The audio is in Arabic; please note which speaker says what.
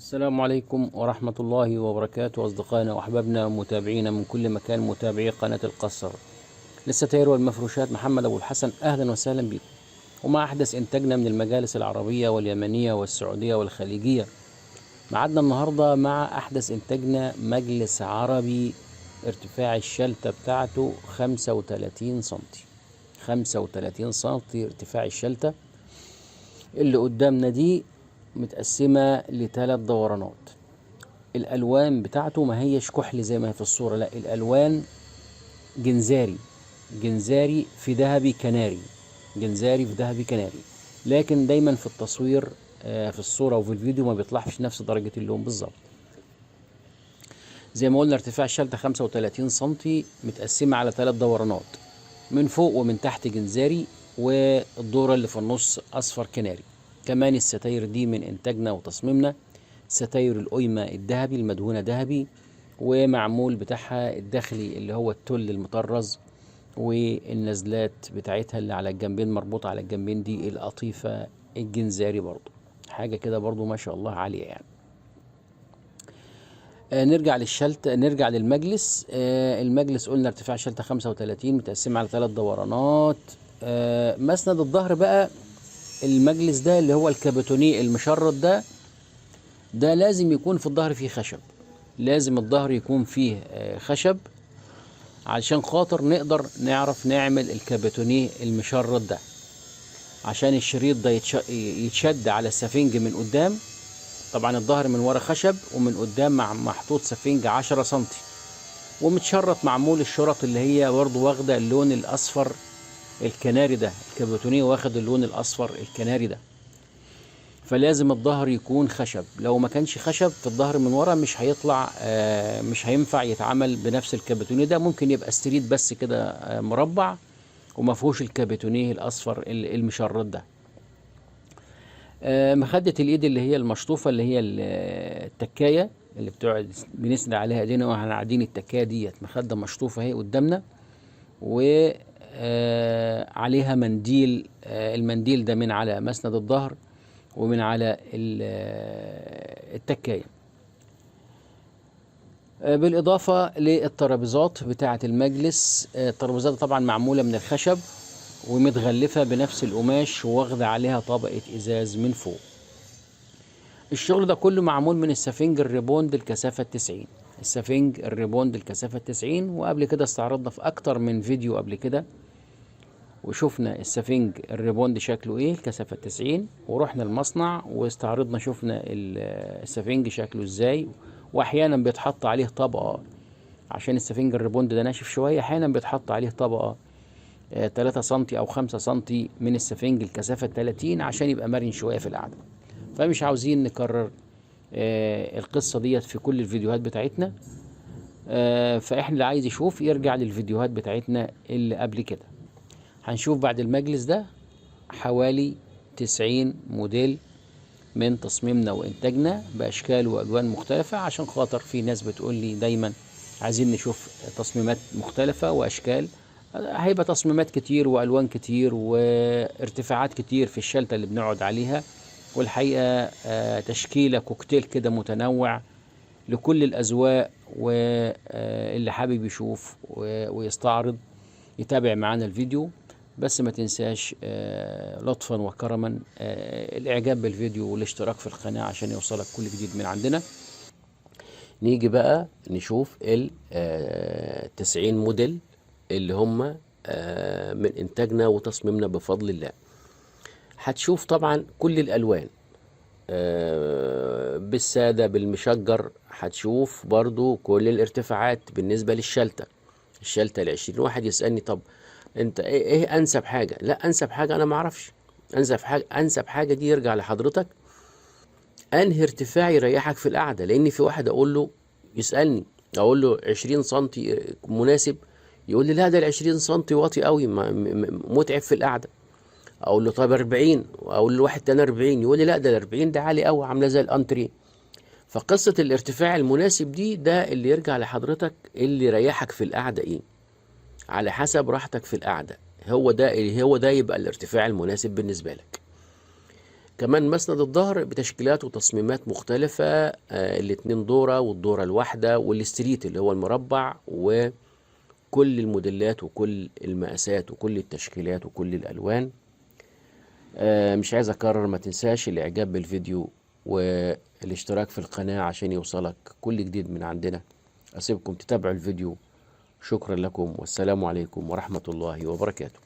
Speaker 1: السلام عليكم ورحمة الله وبركاته أصدقائنا وأحبابنا ومتابعينا من كل مكان، متابعي قناة القصر للستاير والمفروشات. محمد أبو الحسن، أهلا وسهلا بكم ومع أحدث إنتاجنا من المجالس العربية واليمنية والسعودية والخليجية. معدنا النهاردة مع أحدث إنتاجنا مجلس عربي ارتفاع الشلتة بتاعته 35 سنتي. 35 سنتي ارتفاع الشلتة. اللي قدامنا دي متقسمة لثلاث دورانات. الألوان بتاعته ما هيش كحل زي ما هي في الصورة، لا، الألوان جنزاري في ذهبي كناري. جنزاري في ذهبي كناري، لكن دايما في التصوير في الصورة وفي الفيديو ما بيطلعش نفس درجة اللون بالظبط. زي ما قلنا ارتفاع الشلتة 35 سنتي، متقسمة على ثلاث دورانات، من فوق ومن تحت جنزاري، والدورة اللي في النص أصفر كناري. كمان الستاير دي من إنتاجنا وتصميمنا، ستاير القيمة الذهبي المدهونة ذهبي، ومعمول بتاعها الداخلي اللي هو التل المطرز، والنزلات بتاعتها اللي على الجنبين مربوطة على الجنبين دي القطيفة الجنزاري برضو. حاجة كده برضو ما شاء الله عالية يعني. نرجع للمجلس. المجلس قلنا ارتفاع شلتة 35، متقسم على ثلاث دورانات. مسند الظهر بقى، المجلس ده اللي هو الكابوتونيه المشرط ده لازم يكون في الظهر فيه خشب. لازم الظهر يكون فيه خشب علشان خاطر نقدر نعرف نعمل الكابوتونيه المشرط ده، عشان الشريط ده يتشد على السفنج من قدام. طبعا الظهر من ورا خشب، ومن قدام محطوط سفنج 10 سنتي، ومتشرط معمول الشرط اللي هي برضه واخده اللون الاصفر الكناري ده. الكابوتونيه واخد اللون الاصفر الكناري ده، فلازم الظهر يكون خشب. لو ما كانش خشب في الظهر من ورا مش هيطلع، مش هينفع يتعمل بنفس الكابوتونيه ده. ممكن يبقى ستريت بس كده مربع وما فيهوش الكابوتونيه الاصفر المشرط ده. مخدة الايد اللي هي المشطوفة، اللي هي التكاية اللي بتقعد بنسند عليها ايدينا واحنا قاعدين. التكاية ديت مخدة مشطوفة اهي قدامنا، وعليها منديل. المنديل ده من على مسند الظهر ومن على التكاية. بالإضافة للترابيزات بتاعة المجلس. الترابيزات طبعا معمولة من الخشب ومتغلفة بنفس القماش، واخدة عليها طبقة إزاز من فوق. الشغل ده كله معمول من السفنج الريبوند الكثافة 90. السفنج الريبوند الكثافة 90، وقبل كده استعرضنا في أكتر من فيديو قبل كده وشفنا السفنج الريبوند شكله ايه الكثافة 90، ورحنا المصنع واستعرضنا شفنا السفنج شكله ازاي. واحيانا بيتحط عليه طبقة، عشان السفنج الريبوند ده ناشف شوية، احيانا بيتحط عليه طبقة 3 سنتي او 5 سنتي من السفنج الكثافة 30 عشان يبقى مرن شوية في القعدة. فمش عاوزين نكرر القصة ديت في كل الفيديوهات بتاعتنا. فاحنا اللي عايز يشوف يرجع للفيديوهات بتاعتنا اللي قبل كده. هنشوف بعد المجلس ده حوالي 90 موديل من تصميمنا وإنتاجنا بأشكال وألوان مختلفة، عشان خاطر في ناس بتقول لي دايما عايزين نشوف تصميمات مختلفة وأشكال. هيبقى تصميمات كتير وألوان كتير وارتفاعات كتير في الشلتة اللي بنقعد عليها. والحقيقة تشكيلة كوكتيل كده متنوع لكل الأذواق، واللي حابب يشوف ويستعرض يتابع معانا الفيديو. بس ما تنساش لطفا وكرما الاعجاب بالفيديو والاشتراك في القناة عشان يوصلك كل جديد من عندنا. نيجي بقى نشوف ال 90 موديل اللي هم من انتاجنا وتصميمنا بفضل الله. هتشوف طبعا كل الالوان، بالسادة بالمشجر. هتشوف برضو كل الارتفاعات بالنسبة للشلتة. الشلتة ال20. واحد يسألني طب انت ايه انسب حاجة؟ لا، انسب حاجة انا ما اعرفش. انسب حاجة دي يرجع لحضرتك انهي ارتفاع يريحك في القعدة. لان في واحد اقول له، يسألني اقول له 20 سنتي مناسب، يقول لي لا ده ال20 سنتي واطي قوي متعب في القعدة. اقول له طب 40، اقول له واحد تاني 40، يقول لي لا ده ال40 ده عالي قوي عاملة زي الانتري. فقصة الارتفاع المناسب دي ده اللي يرجع لحضرتك، اللي يريحك في القعدة ايه، على حسب راحتك في القعدة. هو ده يبقى الارتفاع المناسب بالنسبة لك.
Speaker 2: كمان مسند الظهر بتشكيلات وتصميمات مختلفة، الاتنين دورة والدورة الواحدة والستريت اللي هو المربع، وكل الموديلات وكل المقاسات وكل التشكيلات وكل الألوان. مش عايز أكرر، ما تنساش الإعجاب بالفيديو والاشتراك في القناة عشان يوصلك كل جديد من عندنا. أسيبكم تتابعوا الفيديو. شكرا لكم والسلام عليكم ورحمة الله وبركاته.